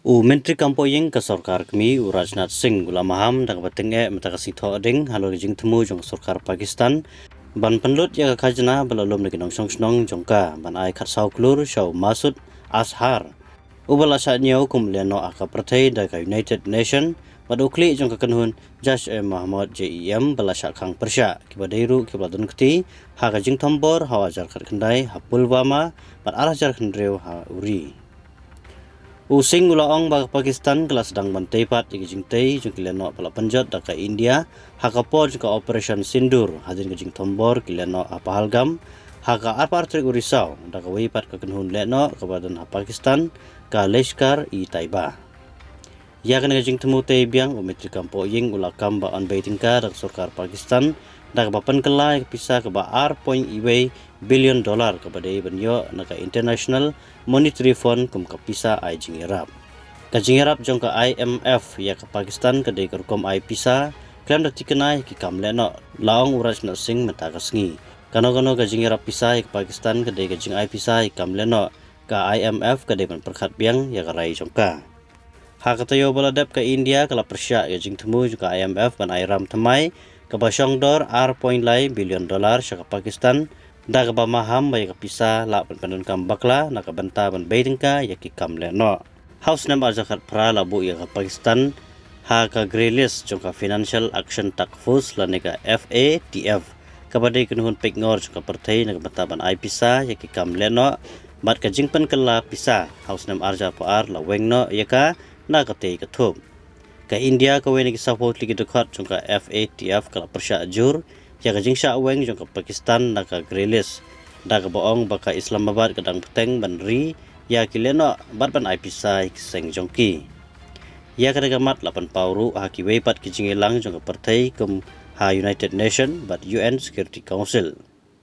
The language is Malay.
Menteri Kampoying ke Sarkar kami Rajnath Singh gula maham dak batenge metakasi tho ading halo Thmu jong Sarkar Pakistan ban penlut ya khajna belalom lagi nong song jongka ban ai khat sau klur shau Masud Ashar ubala satnyo kum Lehnoh aka pertai dak United Nation bad ukli jong kanhun Jash Muhammad JEM bala khang Pyrshah kibadairu kibadun kti ha ka Jingtambor hawajar khat khandai ha Pulwama ban arajar khandreu ha uri Using ulaong bag Pakistan kelas sedang bantai pat di Jingtei jung Lehnoh pala Pynjot daka India hakapor jung operation Sindur hadir ke Jingtambor Lehnoh Pahalgam haka apar trik urisau daka wipat ke kenhun Lehnoh ke badan Pakistan ka Leshkar i Taiba ya kena Thmu tei biang Menteri Kampoying ulakam ba on baitingka dak Sarkar Pakistan dak bapan kelai Pisa ke ba $4.2 billion ke badai banyo naka International Monetary Fund kum ka Pisa ai jingirap. Ka jingirap jong ka IMF ya ka Pakistan ka dei kerkom ai Pisa klaim dak tikenai ki kam Lehnoh laong Rajnath Singh matagasngi. Kano-kano ka jingirap Pisa ka Pakistan ka dei ka jing ai Pisa kam Lehnoh ka IMF ka dei ban perkhat biang ya ka rai jongka. Hakatayo baladap ka India kala Pyrshah ya Thmu juga IMF ban airam thamai ka basong dor $4.2 billion syaka Pakistan da ka maham ba ka Pisa la pan kam bakla na ka banta ban beidingka ya ki kam Lehnoh house nam ajakat pra labu ya ka Pakistan ha ka grey list jongka Financial Action Task Force la neka FATF ka badai kunhun pekngor jongka pertai na ka banta ban ai Pisa ya ki kam Lehnoh bat ka jingpan kala Pisa house nam arja par la wengno ya ka na ka tei ka thup ka India ka weni ki support ligi dekhat jongka FATF kala Pyrshah jur ya ka Jingshah weng jongka Pakistan na ka grey list da ka boong baka Islamabad kadang peteng ban ri ya ki Lehnoh bat ban ai Pisa seng jongki ya ka gamat 8 pauru ha ki weipat ki jingilang jongka pertai kum ha United Nation bat UN Security Council